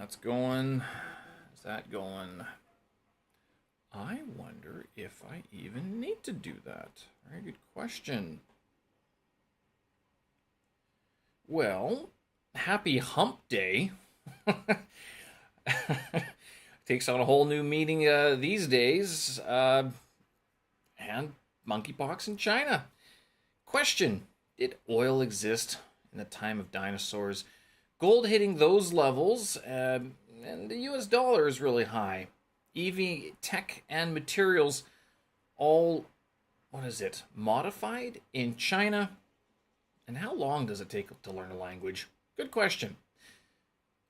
That's going. Is that going? I wonder if I even need to do that. Very good question. Well, happy hump day. Takes on a whole new meaning these days. And monkeypox in China. Question: did oil exist in the time of dinosaurs? Gold hitting those levels, and the US dollar is really high. EV tech and materials all, what is it, modified in China? And how long does it take to learn a language? Good question.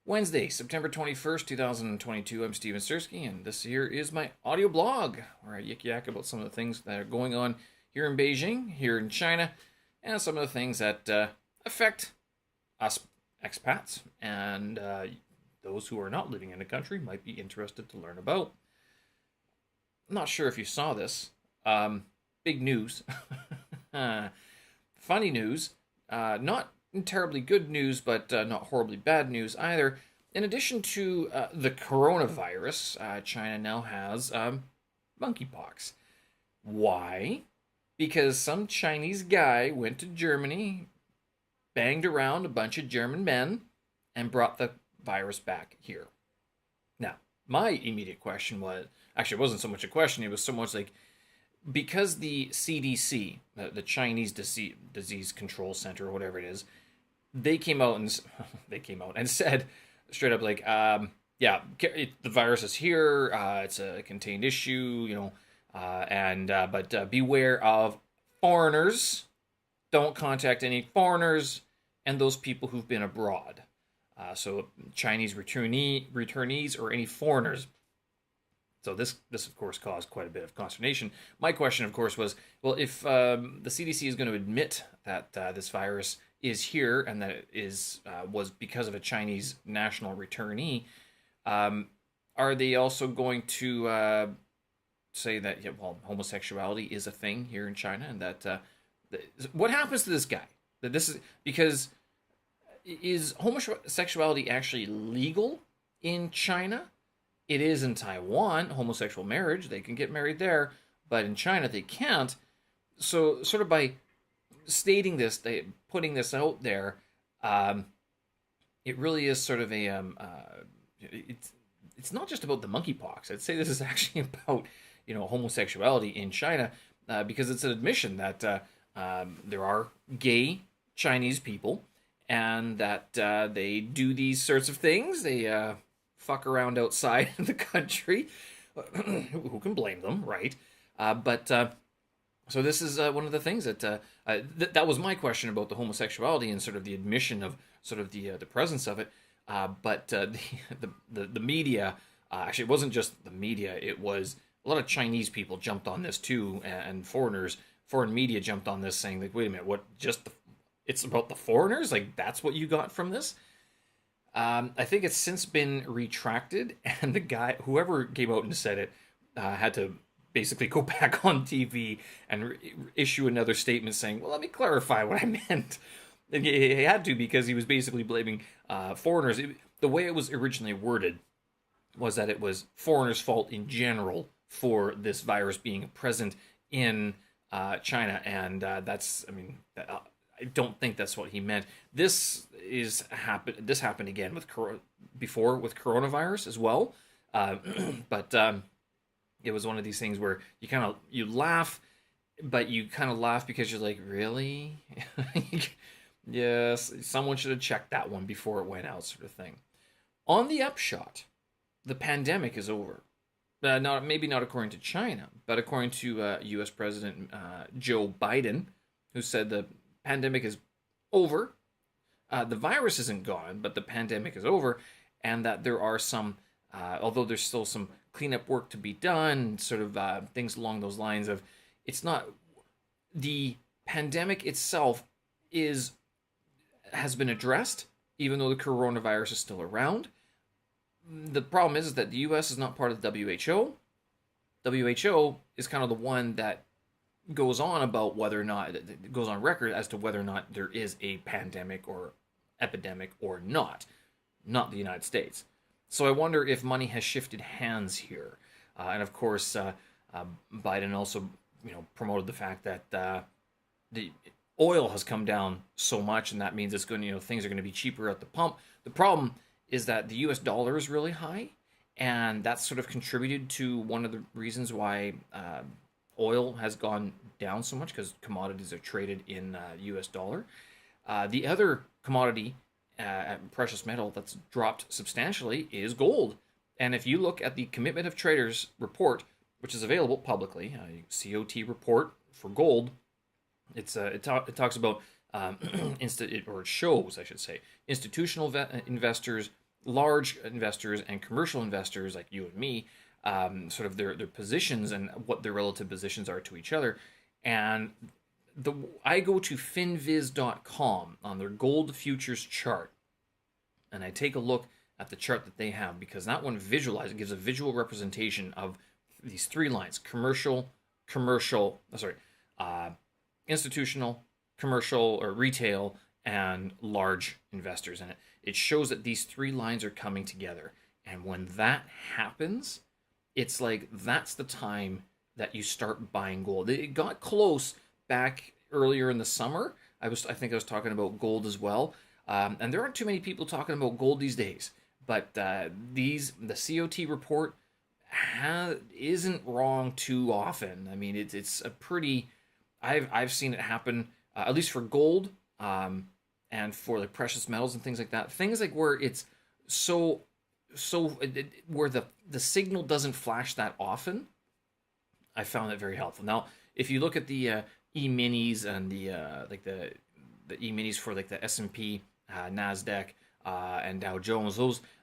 Wednesday, September 21st, 2022. I'm Steven Sersky, and this here is my audio blog where I yik yak about some of the things that are going on here in Beijing, here in China, and some of the things that affect us expats and those who are not living in the country might be interested to learn about. I'm not sure if you saw this. Big news. Funny news. Not terribly good news, but not horribly bad news either. In addition to the coronavirus, China now has monkeypox. Why? Because some Chinese guy went to Germany, banged around a bunch of German men, and brought the virus back here. Now, my immediate question was, actually, it wasn't so much a question, it was so much like, because the CDC, the Chinese Disease Control Center, or whatever it is, they came out and said straight up, like, yeah, the virus is here, it's a contained issue, but beware of foreigners. Don't contact any foreigners and those people who've been abroad. So Chinese returnees or any foreigners. So this of course caused quite a bit of consternation. My question, of course, was, well, if the CDC is going to admit that this virus is here and that it was because of a Chinese national returnee, are they also going to say that homosexuality is a thing here in China, and that what happens to this guy? That this is because, is homosexuality actually legal in China? It is in Taiwan, homosexual marriage. They can get married there, but in China they can't. So, sort of by stating this, putting this out there, it really is sort of a it's not just about the monkeypox. I'd say this is actually about homosexuality in China, because it's an admission that there are gay Chinese people, and that they do these sorts of things. They fuck around outside the country. Who can blame them, right? So this is one of the things that that was my question about the homosexuality and sort of the admission of sort of the presence of it. But the media, actually, it wasn't just the media. It was a lot of Chinese people jumped on this too, and foreign media jumped on this, saying like, wait a minute, what? It's about the foreigners? Like, that's what you got from this? I think it's since been retracted, and the guy, whoever came out and said it, had to basically go back on TV and issue another statement saying, well, let me clarify what I meant. And he had to, because he was basically blaming foreigners. The way it was originally worded was that it was foreigners' fault in general for this virus being present in China, and I don't think that's what he meant. This happened again with coronavirus as well, but it was one of these things where you laugh, but you kind of laugh because you're like, really? Yes, someone should have checked that one before it went out, sort of thing. On the upshot, the pandemic is over. Maybe not according to China, but according to U.S. President Joe Biden, who said the pandemic is over. The virus isn't gone, but the pandemic is over, and that there are some, although there's still some cleanup work to be done, sort of things along those lines of, it's not, the pandemic itself has been addressed, even though the coronavirus is still around. The problem is that the U.S. is not part of the WHO. WHO is kind of the one that goes on about whether or not, it goes on record as to whether or not there is a pandemic or epidemic or not the United States. So I wonder if money has shifted hands here. And of course, Biden also, promoted the fact that the oil has come down so much, and that means it's going to, things are going to be cheaper at the pump. The problem is that the U.S. dollar is really high, and that's sort of contributed to one of the reasons why oil has gone down so much, because commodities are traded in U.S. dollar. The other commodity, precious metal, that's dropped substantially is gold. And if you look at the Commitment of Traders report, which is available publicly, COT report for gold, it talks about or it shows, I should say, institutional investors, large investors, and commercial investors like you and me, sort of their positions and what their relative positions are to each other. And I go to finviz.com on their gold futures chart, and I take a look at the chart that they have, because that one gives a visual representation of these three lines: institutional, commercial or retail, and large investors. And it shows that these three lines are coming together. And when that happens, it's like that's the time that you start buying gold. It got close back earlier in the summer. I think I was talking about gold as well. And there aren't too many people talking about gold these days. But the COT report isn't wrong too often. I mean, it's a pretty. I've seen it happen, at least for gold, and for like precious metals and things like that. Things like where it's where the signal doesn't flash that often. I found that very helpful. Now, if you look at the e-minis and the e-minis for like the S&P, Nasdaq, and Dow Jones,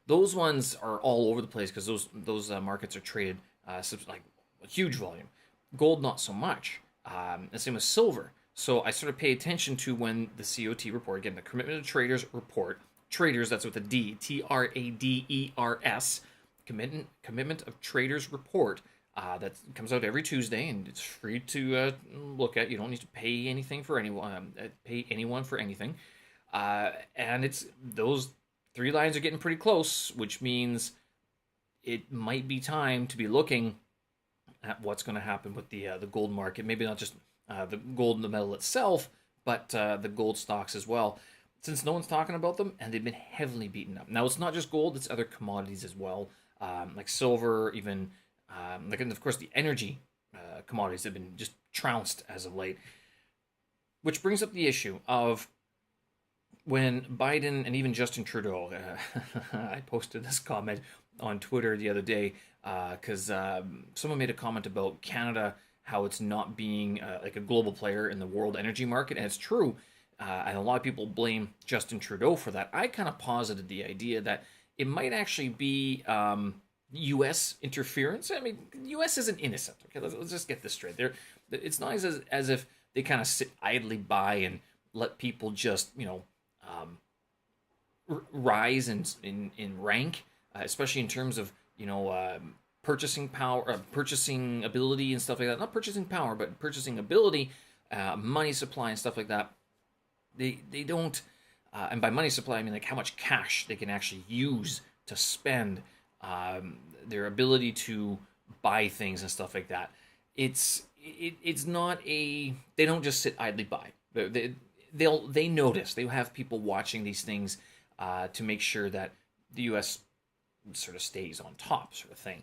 those ones are all over the place, because those markets are traded like huge volume. Gold, not so much. And same with silver. So I sort of pay attention to when the COT report, again, the Commitment of Traders report, traders, that's with a D, TRADERS, Commitment of Traders report, that comes out every Tuesday, and it's free to look at. You don't need to pay anything for anyone, pay anyone for anything. And it's those three lines are getting pretty close, which means it might be time to be looking at what's going to happen with the gold market. Maybe not just the gold and the metal itself, but the gold stocks as well, since no one's talking about them, and they've been heavily beaten up. Now, it's not just gold, it's other commodities as well, like silver, even, and of course the energy commodities have been just trounced as of late. Which brings up the issue of when Biden and even Justin Trudeau, I posted this comment on Twitter the other day, because someone made a comment about Canada, how it's not being like a global player in the world energy market, and it's true. And a lot of people blame Justin Trudeau for that. I kind of posited the idea that it might actually be U.S. interference. I mean, the U.S. isn't innocent. Okay, let's just get this straight. It's not as if they kind of sit idly by and let people just rise in rank, especially in terms of purchasing power, purchasing ability, and stuff like that. Not purchasing power, but purchasing ability, money supply, and stuff like that. They don't, and by money supply I mean like how much cash they can actually use to spend, their ability to buy things and stuff like that. It's not they don't just sit idly by. They notice. They have people watching these things to make sure that the U.S. sort of stays on top, sort of thing.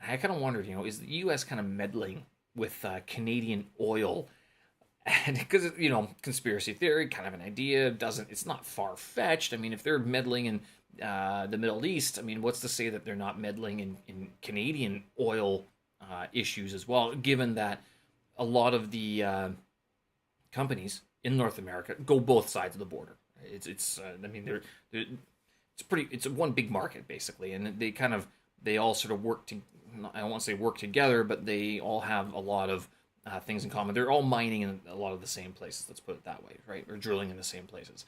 And I kind of wondered, is the U.S. kind of meddling with Canadian oil? And because conspiracy theory, kind of an idea, it's not far fetched. I mean, if they're meddling in the Middle East, I mean, what's to say that they're not meddling in Canadian oil issues as well? Given that a lot of the companies in North America go both sides of the border. It's one big market basically, and they all sort of work to. I don't want to say work together, but they all have a lot of things in common. They're all mining in a lot of the same places. Let's put it that way, right? Or drilling in the same places.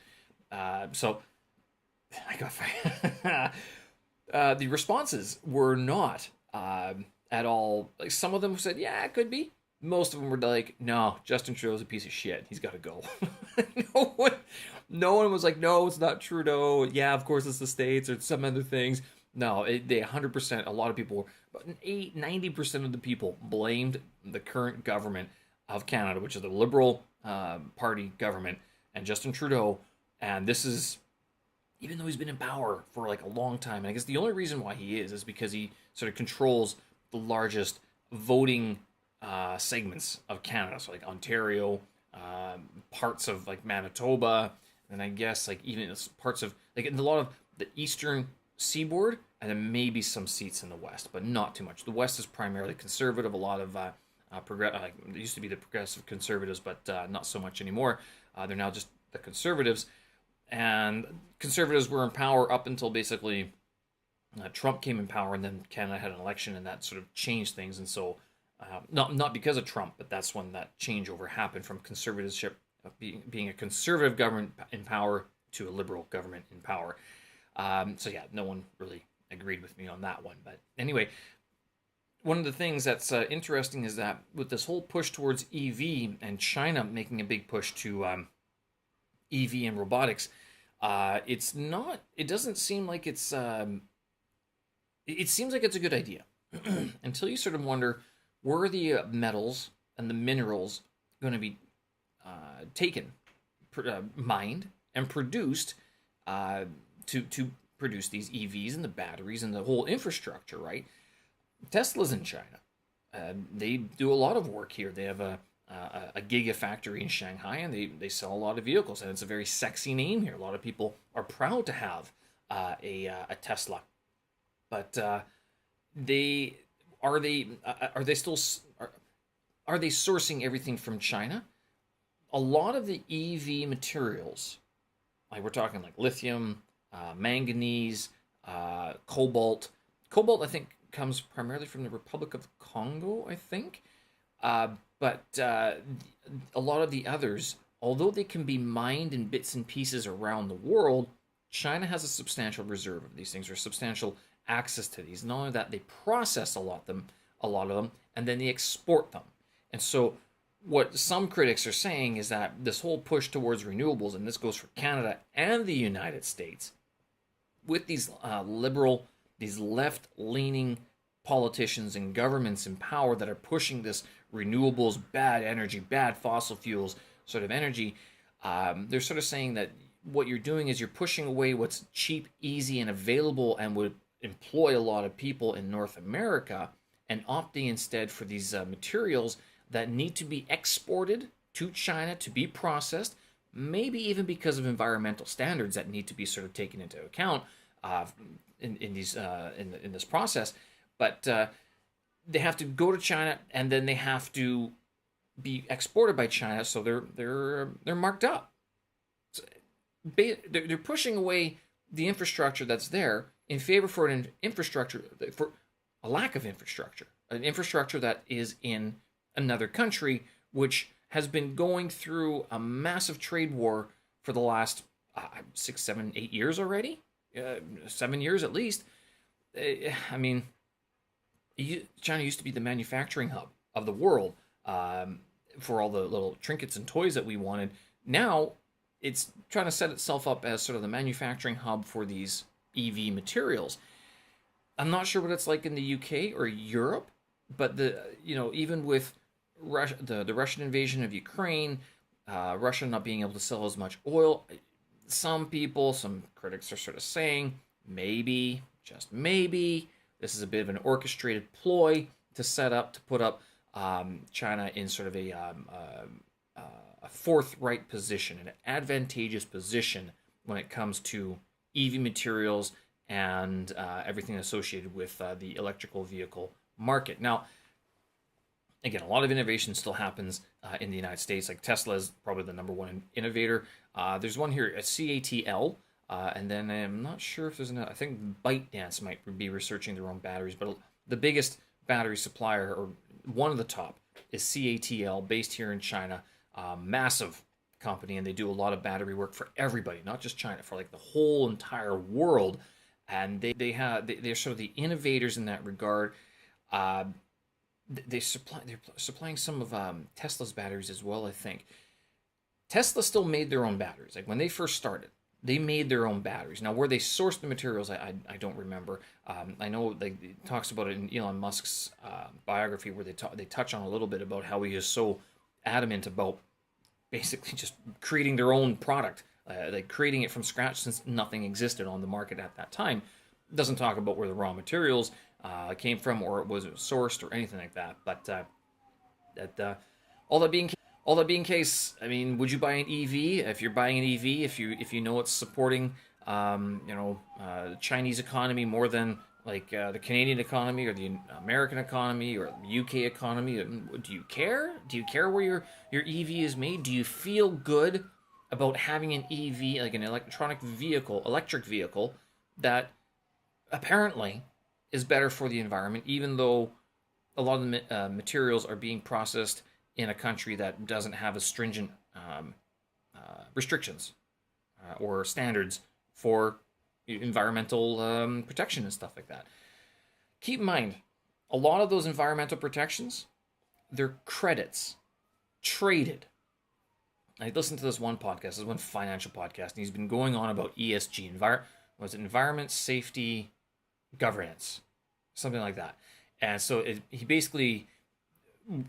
So I got the responses were not at all. Like, some of them said, yeah, it could be. Most of them were like, no, Justin Trudeau's a piece of shit. He's got to go. No one was like, no, it's not Trudeau. Yeah, of course it's the States or some other things. No, they 100%. A lot of people, about 90% of the people blamed the current government of Canada, which is the Liberal Party government, and Justin Trudeau. And this is even though he's been in power for like a long time. And I guess the only reason why he is because he sort of controls the largest voting segments of Canada. So like Ontario, parts of like Manitoba, and I guess like even parts of like in a lot of the eastern seaboard, and then maybe some seats in the west, but not too much. The west is primarily conservative. A lot of like it used to be the progressive conservatives, but not so much anymore. They're now just the conservatives, and conservatives were in power up until basically Trump came in power, and then Canada had an election, and that sort of changed things. And so, not because of Trump, but that's when that changeover happened from conservatorship, being a conservative government in power to a liberal government in power. So yeah, no one really agreed with me on that one. But anyway, one of the things that's interesting is that with this whole push towards EV and China making a big push to EV and robotics, it's not. It doesn't seem like it's. It seems like it's a good idea until you sort of wonder where are the metals and the minerals going to be taken, mined, and produced to produce these EVs and the batteries and the whole infrastructure, right? Tesla's in China. They do a lot of work here. They have a gigafactory in Shanghai, and they sell a lot of vehicles, and it's a very sexy name here. A lot of people are proud to have a Tesla, but they are they still are they sourcing everything from China? A lot of the EV materials, like we're talking like lithium, manganese, cobalt. Cobalt, I think, comes primarily from the Republic of Congo, I think. But a lot of the others, although they can be mined in bits and pieces around the world, China has a substantial reserve of these things, or substantial access to these. Not only that, they process a lot of them, and then they export them. And so, what some critics are saying is that this whole push towards renewables, and this goes for Canada and the United States, with these liberal, these left-leaning politicians and governments in power that are pushing this renewables, bad energy, bad fossil fuels sort of energy, they're sort of saying that what you're doing is you're pushing away what's cheap, easy, and available and would employ a lot of people in North America, and opting instead for these materials that need to be exported to China to be processed, maybe even because of environmental standards that need to be sort of taken into account in this process. But they have to go to China, and then they have to be exported by China, so they're marked up. So they're pushing away the infrastructure that's there in favor for an infrastructure for a lack of infrastructure, an infrastructure that is in another country, which has been going through a massive trade war for the last 6, 7, 8 years already, 7 years at least. I mean, China used to be the manufacturing hub of the world for all the little trinkets and toys that we wanted. Now it's trying to set itself up as sort of the manufacturing hub for these EV materials. I'm not sure what it's like in the UK or Europe, but even with Russia, the Russian invasion of Ukraine, Russia not being able to sell as much oil, some critics are sort of saying maybe, just maybe, this is a bit of an orchestrated ploy to put up China in sort of a forthright position, an advantageous position when it comes to EV materials and everything associated with the electrical vehicle market. Now, again, a lot of innovation still happens in the United States. Like Tesla is probably the number one innovator. There's one here at CATL, and then I'm not sure if there's another. I think ByteDance might be researching their own batteries, but the biggest battery supplier, or one of the top, is CATL, based here in China. Massive company, and they do a lot of battery work for everybody, not just China, for like the whole entire world. And they're sort of the innovators in that regard. They're supplying some of Tesla's batteries as well, I think. Tesla still made their own batteries. Like when they first started, they made their own batteries. Now, where they sourced the materials, I don't remember. I know it talks about it in Elon Musk's biography, where they touch on a little bit about how he is so adamant about basically just creating their own product, like creating it from scratch, since nothing existed on the market at that time. It doesn't talk about where the raw materials came from, or it was sourced, or anything like that. But all that being case, I mean, would you buy an EV? If you're buying an EV, if you know it's supporting the Chinese economy more than like the Canadian economy or the American economy or the UK economy, do you care? Do you care where your EV is made? Do you feel good about having an EV, like an electric vehicle that apparently is better for the environment, even though a lot of the materials are being processed in a country that doesn't have as stringent restrictions or standards for environmental protection and stuff like that. Keep in mind, a lot of those environmental protections, they're credits traded. I listened to this one podcast, this one financial podcast, and he's been going on about ESG, environment, safety, governance, something like that. And so he basically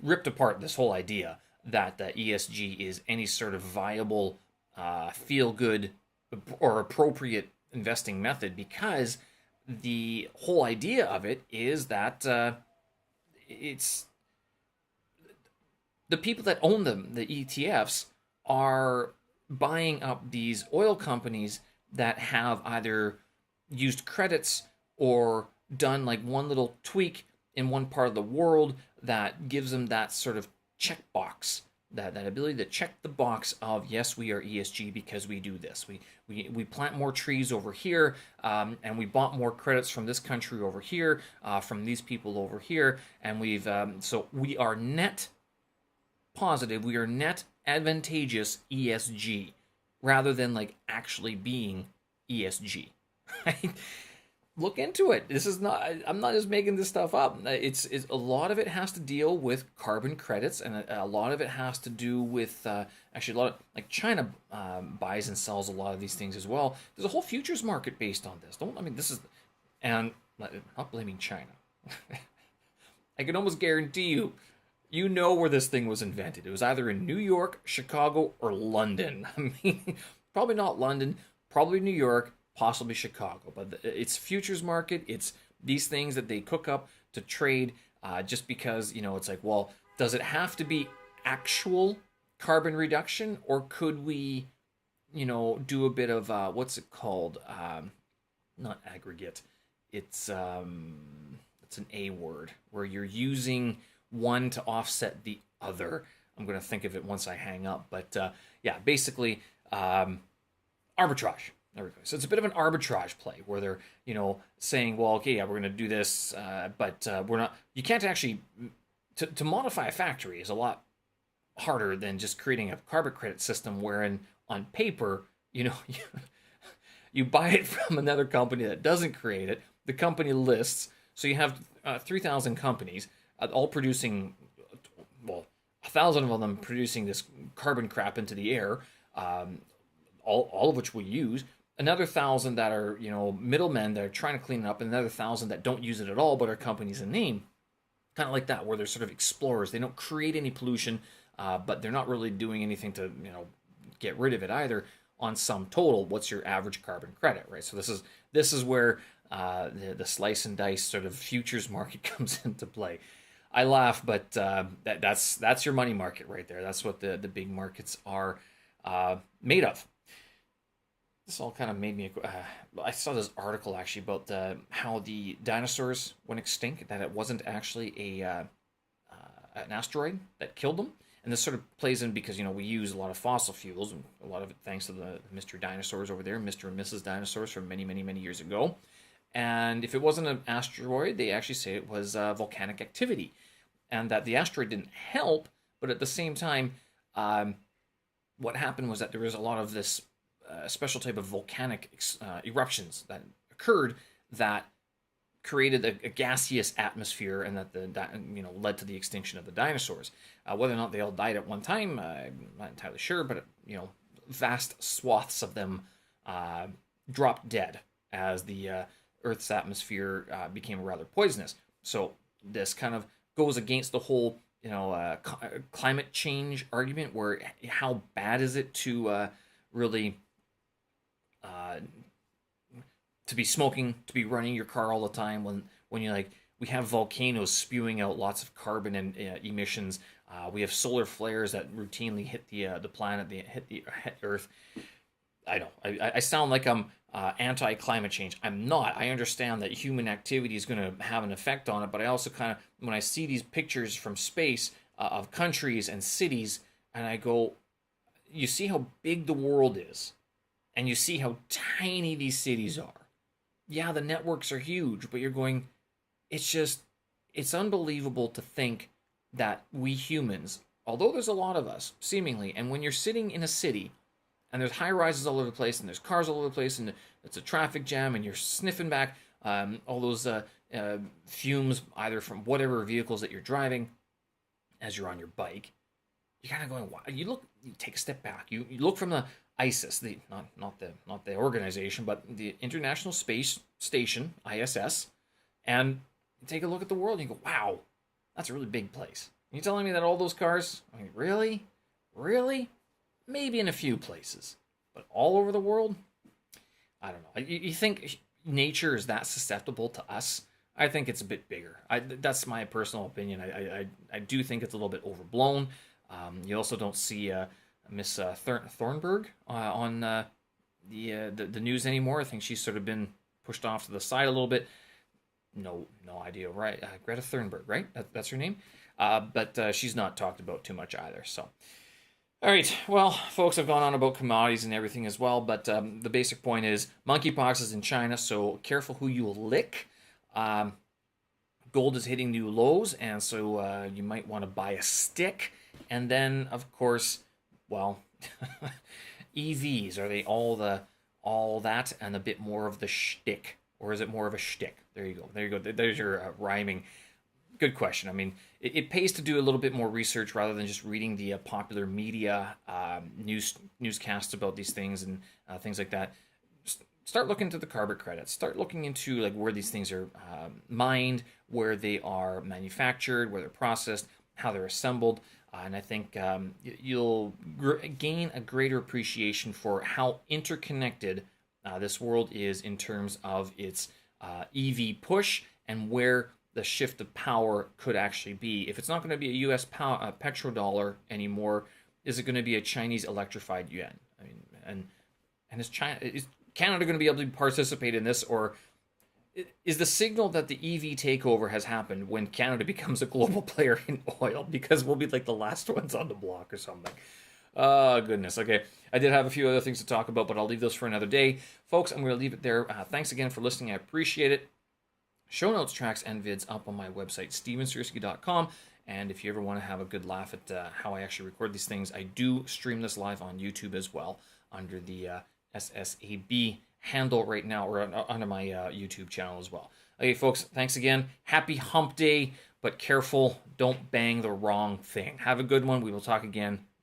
ripped apart this whole idea that ESG is any sort of viable, feel-good, or appropriate investing method, because the whole idea of it is that it's the people that own them, the ETFs, are buying up these oil companies that have either used credits or done like one little tweak in one part of the world that gives them that sort of checkbox, that ability to check the box of, yes, we are ESG because we do this. We plant more trees over here, and we bought more credits from this country over here, from these people over here, and so we are net positive, we are net advantageous ESG, rather than like actually being ESG. Right? Look into it. I'm not just making this stuff up. It's a lot of it has to deal with carbon credits, and a lot of it has to do with actually a lot of, like, China buys and sells a lot of these things as well. There's a whole futures market based on this. And I'm not blaming China. I can almost guarantee you know where this thing was invented. It was either in New York, Chicago, or London. I mean, probably not London, probably New York, possibly Chicago. But it's futures market. It's these things that they cook up to trade, just because, it's like, well, does it have to be actual carbon reduction, or could we, do a bit of, what's it called? Not aggregate. It's an A word, where you're using one to offset the other. I'm going to think of it once I hang up. But yeah, basically, arbitrage. There we go. So it's a bit of an arbitrage play where they're, saying, well, okay, yeah, we're going to do this, but we're not. You can't actually to modify a factory is a lot harder than just creating a carbon credit system, wherein on paper, you buy it from another company that doesn't create it. The company lists, so you have 3,000 companies, all producing, well, 1,000 of them producing this carbon crap into the air, all of which we use. Another 1,000 that are, middlemen that are trying to clean it up, and another 1,000 that don't use it at all, but are companies in name. Kind of like that, where they're sort of explorers. They don't create any pollution, but they're not really doing anything to, get rid of it either. On sum total, what's your average carbon credit, right? So this is where the slice and dice sort of futures market comes into play. I laugh, but that's your money market right there. That's what the big markets are made of. This all kind of made me. I saw this article actually about how the dinosaurs went extinct. That it wasn't actually an asteroid that killed them. And this sort of plays in because, we use a lot of fossil fuels, and a lot of it thanks to the Mr. Dinosaurs over there, Mr. and Mrs. Dinosaurs from many, many, many years ago. And if it wasn't an asteroid, they actually say it was volcanic activity. And that the asteroid didn't help, but at the same time, what happened was that there was a lot of this special type of volcanic eruptions that occurred that created a gaseous atmosphere, and that led to the extinction of the dinosaurs. Whether or not they all died at one time, I'm not entirely sure, but vast swaths of them dropped dead as the Earth's atmosphere became rather poisonous. So this kind of goes against the whole climate change argument, where how bad is it to really to be smoking, to be running your car all the time when you like we have volcanoes spewing out lots of carbon and emissions. We have solar flares that routinely hit the planet, hit Earth. I know I sound like I'm anti-climate change. I'm not. I understand that human activity is going to have an effect on it, but I also kind of, when I see these pictures from space of countries and cities, and I go, you see how big the world is, and you see how tiny these cities are. Yeah, the networks are huge, but you're going, it's unbelievable to think that we humans, although there's a lot of us, seemingly, and when you're sitting in a city, and there's high rises all over the place, and there's cars all over the place, and it's a traffic jam, and you're sniffing back all those fumes, either from whatever vehicles that you're driving, as you're on your bike, you're kind of going, wow. You take a step back, you look from the ISIS, not the organization, but the International Space Station, ISS, and you take a look at the world, and you go, wow, that's a really big place. You're telling me that all those cars, I mean, really? Maybe in a few places, but all over the world? I don't know. You think nature is that susceptible to us? I think it's a bit bigger. That's my personal opinion. I do think it's a little bit overblown. You also don't see Miss Thornburg on the news anymore. I think she's sort of been pushed off to the side a little bit. No idea, right? Greta Thunberg, right? That's her name. But she's not talked about too much either. So, all right. Well, folks, I've gone on about commodities and everything as well. But the basic point is monkeypox is in China, so careful who you lick. Gold is hitting new lows, and so you might want to buy a stick. And then, of course, well, EVs, are they all that and a bit more of the shtick, or is it more of a shtick? There you go. There's your rhyming. Good question. I mean, it pays to do a little bit more research rather than just reading the popular media newscasts about these things and things like that. Start looking into the carbon credits. Start looking into like where these things are mined, where they are manufactured, where they're processed, how they're assembled. And I think you'll gain a greater appreciation for how interconnected this world is in terms of its EV push and where the shift of power could actually be. If it's not going to be a U.S. petrodollar anymore, is it going to be a Chinese electrified yuan? I mean, and is Canada going to be able to participate in this, or is the signal that the EV takeover has happened when Canada becomes a global player in oil, because we'll be like the last ones on the block or something? Oh, goodness. Okay, I did have a few other things to talk about, but I'll leave those for another day. Folks, I'm going to leave it there. Thanks again for listening. I appreciate it. Show notes, tracks, and vids up on my website, stevensersky.com. And if you ever want to have a good laugh at how I actually record these things, I do stream this live on YouTube as well under the SSAB handle right now, or under my YouTube channel as well. Okay, folks, thanks again. Happy hump day, but careful, don't bang the wrong thing. Have a good one. We will talk again